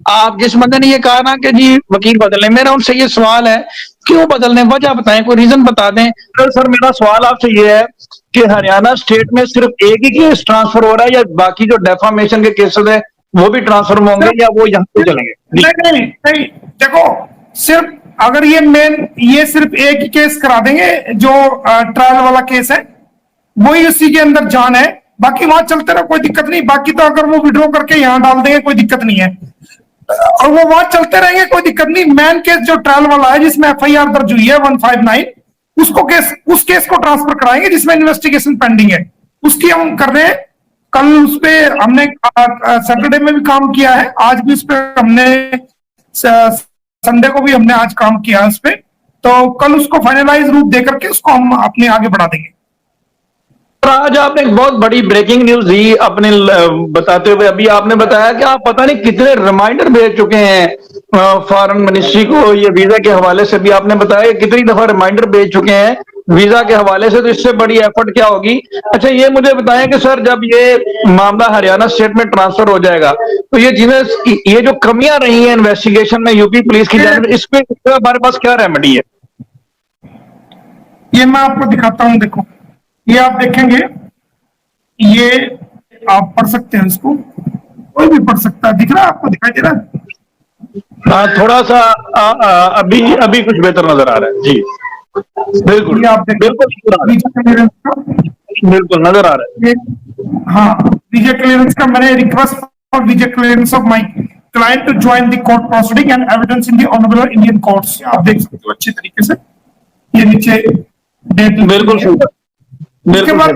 आप जिस बंदे ने ये कहा ना कि जी वकील बदलने, मेरा उनसे ये सवाल है, क्यों बदलने? वजह बताएं, कोई रीजन बता दें। तो सर मेरा सवाल आपसे ये है कि हरियाणा स्टेट में सिर्फ एक ही केस ट्रांसफर हो रहा है, या बाकी जो डेफामेशन के केसेस है वो भी ट्रांसफर होंगे, या वो यहाँ पे चलेंगे? नहीं नहीं नहीं, देखो, सिर्फ अगर ये सिर्फ एक ही केस करा देंगे, जो ट्रायल वाला केस है वही उसी के अंदर जान है, बाकी वहां चलते रहो, कोई दिक्कत नहीं। बाकी तो अगर वो विड्रॉ करके यहाँ डाल देंगे कोई दिक्कत नहीं है, और वो वहां चलते रहेंगे, कोई दिक्कत नहीं। मेन केस जो ट्रायल वाला है जिसमें एफआईआर दर्ज हुई है 159, उस केस को ट्रांसफर कराएंगे जिसमें इन्वेस्टिगेशन पेंडिंग है, उसकी हम कर रहे हैं। कल उस पर हमने सैटरडे में भी काम किया है, आज भी उस पर हमने, संडे को भी हमने आज काम किया उस पर, तो कल उसको फाइनलाइज रूप देकर के उसको हम अपने आगे बढ़ा देंगे। आज आपने एक बहुत बड़ी ब्रेकिंग न्यूज दी अपने बताते हुए, अभी आपने बताया कि आप पता नहीं कितने रिमाइंडर भेज चुके हैं फॉरेन मिनिस्ट्री को, ये वीजा के हवाले से भी आपने बताया कितनी दफा रिमाइंडर भेज चुके हैं वीजा के हवाले से, तो इससे बड़ी एफर्ट क्या होगी? अच्छा ये मुझे बताएं कि सर जब ये मामला हरियाणा स्टेट में ट्रांसफर हो जाएगा, तो ये जो कमियां रही हैं इन्वेस्टिगेशन में यूपी पुलिस की जानिब, इस पे हमारे पास क्या रेमेडी है? ये मैं आपको दिखाता हूं, देखो ये आप देखेंगे, ये आप पढ़ सकते हैं, इसको कोई भी पढ़ सकता है। दिख रहा है आपको, दिखाई दे रहा है? हाँ थोड़ा सा अभी अभी कुछ बेहतर नजर आ रहा है जी, बिल्कुल आप बिल्कुल बिल्कुल नजर आ रहा है। हाँ, वीजा क्लियरेंस का मैंने request for visa clearance of my client to join the court proceeding and evidence in the honourable Indian courts, आप देख सकते हो अच्छी तरीके से, ये नीचे डेट बिल्कुल। उसके बाद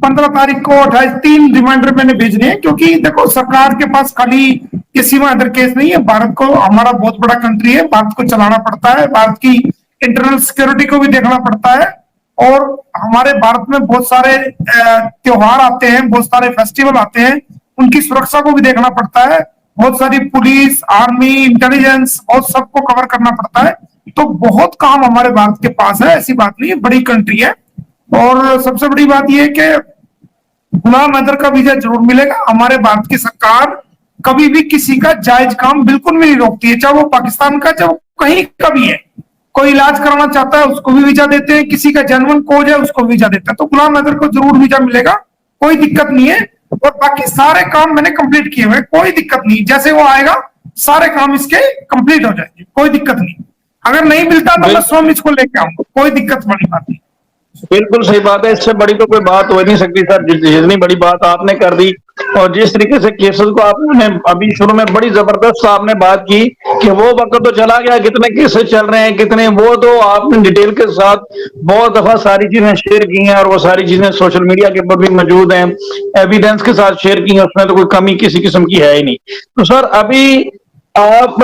15 तारीख को 28-3 रिमाइंडर मैंने भेजने हैं, क्योंकि देखो सरकार के पास खाली ये सीमा अदर केस नहीं है, भारत को, हमारा बहुत बड़ा कंट्री है, भारत को चलाना पड़ता है, भारत की इंटरनल सिक्योरिटी को भी देखना पड़ता है, और हमारे भारत में बहुत सारे त्योहार आते हैं, बहुत सारे फेस्टिवल आते हैं, उनकी सुरक्षा को भी देखना पड़ता है, बहुत सारी पुलिस, आर्मी, इंटेलिजेंस, बहुत सबको कवर करना पड़ता है, तो बहुत काम हमारे भारत के पास है, ऐसी बात नहीं है, बड़ी कंट्री है। और सबसे बड़ी बात यह है कि गुलाम हैदर का वीजा जरूर मिलेगा। हमारे भारत की सरकार कभी भी किसी का जायज काम बिल्कुल भी नहीं रोकती है, चाहे वो पाकिस्तान का, चाहे वो कहीं का भी है। कोई इलाज कराना चाहता है उसको भी वीजा देते हैं, किसी का जेन्युइन कोज है उसको वीजा देते हैं, तो गुलाम हैदर को जरूर वीजा मिलेगा, कोई दिक्कत नहीं है। और बाकी सारे काम मैंने कंप्लीट किए हुए, कोई दिक्कत नहीं, जैसे वो आएगा सारे काम इसके कंप्लीट हो जाएंगे, कोई दिक्कत नहीं। अगर नहीं मिलता तो मैं स्वयं इसको लेके आऊंगा, कोई दिक्कत वाली बात नहीं। बिल्कुल सही बात है, इससे बड़ी तो कोई बात हो नहीं सकती सर, जितनी बड़ी बात आपने कर दी, और जिस तरीके से केसेस को आपने अभी शुरू में बड़ी जबरदस्त आपने बात की कि वो वक्त तो चला गया, कितने केसेस चल रहे हैं, कितने, वो तो आपने डिटेल के साथ बहुत दफा सारी चीजें शेयर की हैं, और वो सारी चीजें सोशल मीडिया के ऊपर भी मौजूद हैं, एविडेंस के साथ शेयर की हैं, उसमें तो कोई कमी किसी किस्म की है ही नहीं। तो सर अभी आप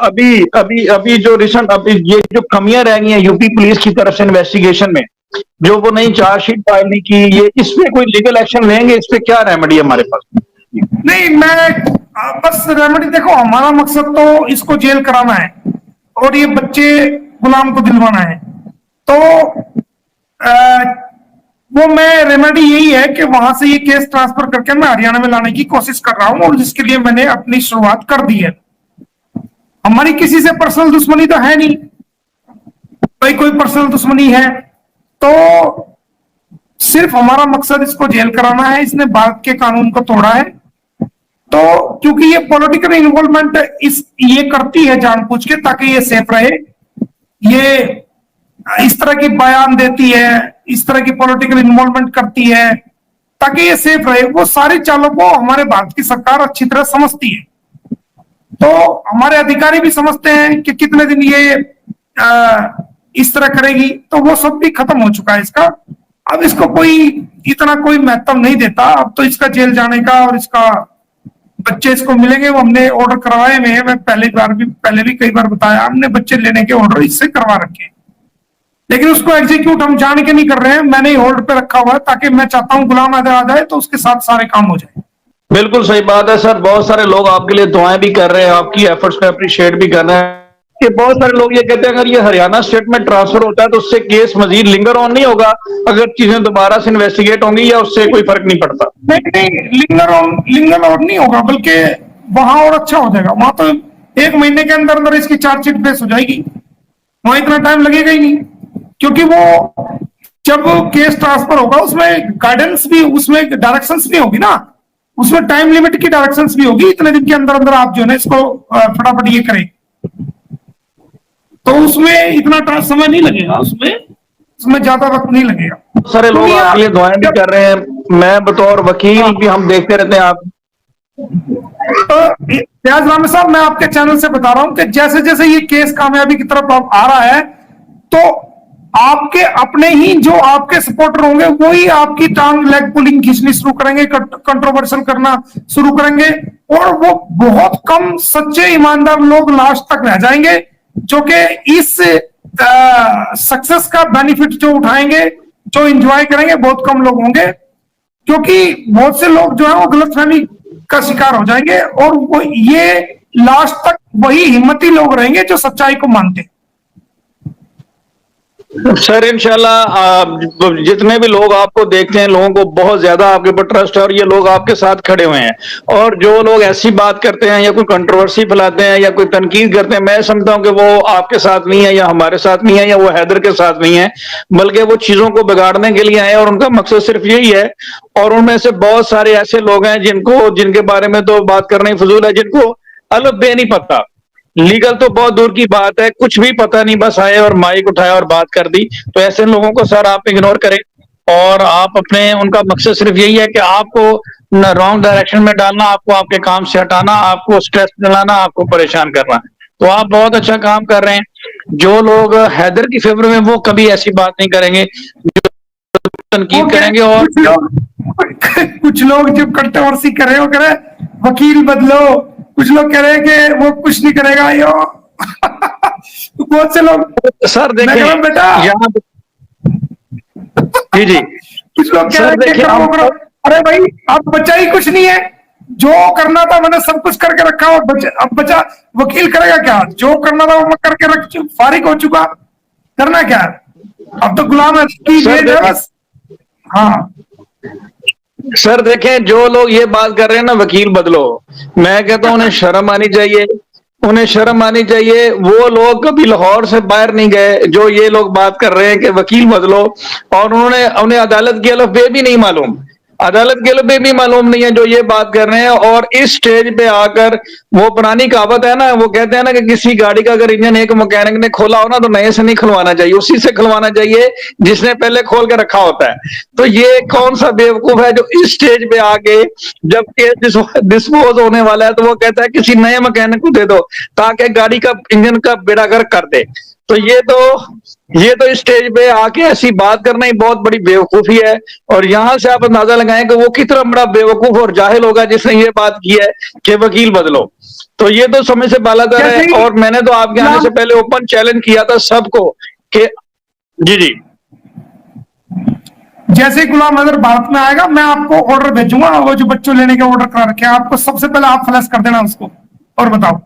अभी अभी अभी जो रिसेंट अभी ये जो कमियां रह गई हैं यूपी पुलिस की तरफ से इन्वेस्टिगेशन में, जो वो नई चार्जशीट फाइल नहीं की, ये इस पे कोई लीगल एक्शन लेंगे? इस पे क्या रेमेडी है हमारे पास? नहीं, मैं बस रेमेडी, देखो हमारा मकसद तो इसको जेल कराना है और ये बच्चे गुलाम को दिलवाना है, तो वो मैं रेमेडी यही है कि वहां से ये केस ट्रांसफर करके मैं हरियाणा में लाने की कोशिश कर रहा हूं, और जिसके लिए मैंने अपनी शुरुआत कर दी है। हमारी किसी से पर्सनल दुश्मनी तो है नहीं, कोई पर्सनल दुश्मनी है तो सिर्फ हमारा मकसद इसको जेल कराना है। इसने भारत के कानून को तोड़ा है, तो क्योंकि ये पॉलिटिकल इन्वॉल्वमेंट ये करती है जानबूझ के, ताकि ये सेफ रहे, ये इस तरह की बयान देती है, इस तरह की पॉलिटिकल इन्वॉल्वमेंट करती है ताकि ये सेफ रहे। वो सारी चालों को हमारे भारत की सरकार अच्छी तरह समझती है, तो हमारे अधिकारी भी समझते हैं कि कितने दिन ये इस तरह करेगी, तो वो सब भी खत्म हो चुका है इसका। अब इसको कोई इतना कोई महत्व नहीं देता, अब तो इसका जेल जाने का, और इसका बच्चे इसको मिलेंगे, वो हमने ऑर्डर करवाए हुए हैं। मैं पहले भी कई बार बताया, हमने बच्चे लेने के ऑर्डर इससे करवा रखे हैं, लेकिन उसको एग्जीक्यूट हम जान के नहीं कर रहे हैं, मैंने ही होल्ड पे रखा हुआ है, ताकि मैं चाहता हूं गुलाम हैदर आ जाए तो उसके साथ सारे काम हो जाए। बिल्कुल सही बात है सर, बहुत सारे लोग आपके लिए दुआएं भी कर रहे हैं, आपकी एफर्ट्स को अप्रिशिएट भी कर रहे हैं। कि बहुत सारे लोग ये कहते हैं अगर ये हरियाणा स्टेट में ट्रांसफर होता है तो उससे केस मजीद लिंगर ऑन नहीं होगा, अगर चीजें दोबारा से इन्वेस्टिगेट होंगी, या उससे कोई फर्क नहीं पड़ता? नहीं, लिंगर ऑन नहीं होगा, बल्कि वहां और अच्छा हो जाएगा। वहां तो 1 महीने के अंदर अंदर इसकी चार्जशीट पेश हो जाएगी, वहां इतना टाइम लगेगा ही नहीं, क्योंकि वो जब केस ट्रांसफर होगा उसमें गाइडेंस भी, उसमें डायरेक्शंस भी होगी ना, उसमें टाइम लिमिट की डायरेक्शंस भी होगी, इतने दिन के अंदर अंदर आप जो है ना इसको फटाफट ये करें, तो उसमें इतना समय नहीं लगेगा, उसमें उसमें ज्यादा वक्त नहीं लगेगा। सारे लोग दुनिया आपके लिए दुआएं भी कर रहे हैं, मैं बतौर वकील भी हम देखते रहते हैं। आप तो रियाज रामे साहब, मैं आपके चैनल से बता रहा हूं कि जैसे जैसे ये केस कामयाबी की तरफ आ रहा है, तो आपके अपने ही जो आपके सपोर्टर होंगे वही आपकी टांग लेग पुलिंग खींचनी शुरू करेंगे, कंट्रोवर्शियल करना शुरू करेंगे, और वो बहुत कम सच्चे ईमानदार लोग लास्ट तक रह जाएंगे जो कि इस सक्सेस का बेनिफिट जो उठाएंगे, जो इंजॉय करेंगे, बहुत कम लोग होंगे, क्योंकि बहुत से लोग जो है वो गलतफहमी का शिकार हो जाएंगे, और वो ये लास्ट तक वही हिम्मती लोग रहेंगे जो सच्चाई को मानते हैं। सर इंशाल्लाह जितने भी लोग आपको देखते हैं, लोगों को बहुत ज्यादा आपके ऊपर ट्रस्ट है और ये लोग आपके साथ खड़े हुए हैं। और जो लोग ऐसी बात करते हैं या कोई कंट्रोवर्सी फैलाते हैं या कोई तनकीद करते हैं, मैं समझता हूं कि वो आपके साथ नहीं है या हमारे साथ नहीं है या वो हैदर के साथ नहीं है, बल्कि वो चीजों को बिगाड़ने के लिए आए और उनका मकसद सिर्फ यही है। और उनमें से बहुत सारे ऐसे लोग हैं जिनके बारे में तो बात करना ही फजूल है, जिनको अलग बे नहीं पता, लीगल तो बहुत दूर की बात है, कुछ भी पता नहीं, बस आए और माइक उठाया और बात कर दी। तो ऐसे लोगों को सर आप इग्नोर करें, और आप अपने, उनका मकसद सिर्फ यही है कि आपको रॉन्ग डायरेक्शन में डालना, आपको आपके काम से हटाना, आपको स्ट्रेस दिलाना, आपको परेशान करना। तो आप बहुत अच्छा काम कर रहे हैं। जो लोग हैदर की फेवर में, वो कभी ऐसी बात नहीं करेंगे, जो तनकीद करेंगे। और कुछ लोग जो कंट्रोवर्सी कर रहे हो, कह रहे वकील बदलो, कुछ लोग कह रहे हैं कि वो कुछ नहीं करेगा यो। बहुत से लोग, सर देखें बेटा यहाँ, जी जी, कुछ लोग कह रहे हैं कि करो करो। अरे भाई, अब बचा ही कुछ नहीं है, जो करना था मैंने सब कुछ करके रखा, और अब बचा वकील करेगा क्या? जो करना था वो मैं करके रख, फारिग हो चुका, करना क्या? अब तो गुलाम की वेज है बस। हाँ सर देखें, जो लोग ये बात कर रहे हैं ना वकील बदलो, मैं कहता हूं उन्हें शर्म आनी चाहिए, उन्हें शर्म आनी चाहिए। वो लोग कभी लाहौर से बाहर नहीं गए जो ये लोग बात कर रहे हैं कि वकील बदलो, और उन्हें अदालत की अलफ भी नहीं मालूम, अदालत के लिए भी मालूम नहीं है जो ये बात कर रहे हैं। और इस स्टेज पे आकर, वो पुरानी कहावत है ना, वो कहते हैं ना कि किसी गाड़ी का अगर इंजन एक मैकेनिक ने खोला हो ना, तो नए से नहीं खुलवाना चाहिए, उसी से खुलवाना चाहिए जिसने पहले खोल के रखा होता है। तो ये कौन सा बेवकूफ है जो इस स्टेज पे आके, जब केस डिस्पोज होने वाला है, तो वो कहता है किसी नए मैकेनिक को दे दो ताकि गाड़ी का इंजन का बेड़ा गर्क कर दे। तो ये तो स्टेज पे आके ऐसी बात करना ही बहुत बड़ी बेवकूफी है। और यहां से आप अंदाजा लगाएं कि वो कितना बड़ा बेवकूफ और जाहिल होगा जिसने ये बात की है कि वकील बदलो। तो ये तो समय से बालातर है। और मैंने तो आपके आने से पहले ओपन चैलेंज किया था सबको कि जी जी, जैसे गुलाम अगर भारत में आएगा, मैं आपको ऑर्डर भेजूंगा, वो जो बच्चों लेने के ऑर्डर करा रखे हैं, आपको सबसे पहले आप फ्लैश कर देना उसको, और बताओ।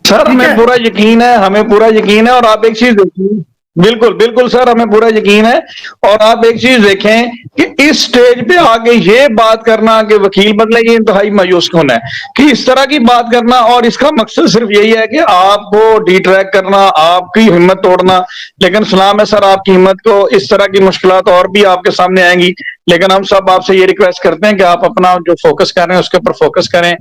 सर हमें पूरा यकीन है, हमें पूरा यकीन है। और आप एक चीज देखिए, बिल्कुल बिल्कुल सर, हमें पूरा यकीन है। और आप एक चीज देखें कि इस स्टेज पे आके ये बात करना कि वकील बदले, ये इंतहाई मायूस कौन है कि इस तरह की बात करना। और इसका मकसद सिर्फ यही है कि आपको डिट्रैक्ट करना, आपकी हिम्मत तोड़ना। लेकिन सलाम है सर, आपकी हिम्मत को, इस तरह की मुश्किलात और भी आपके सामने आएंगी, लेकिन हम सब आपसे ये रिक्वेस्ट करते हैं कि आप अपना जो फोकस कर रहे हैं उसके ऊपर फोकस करें।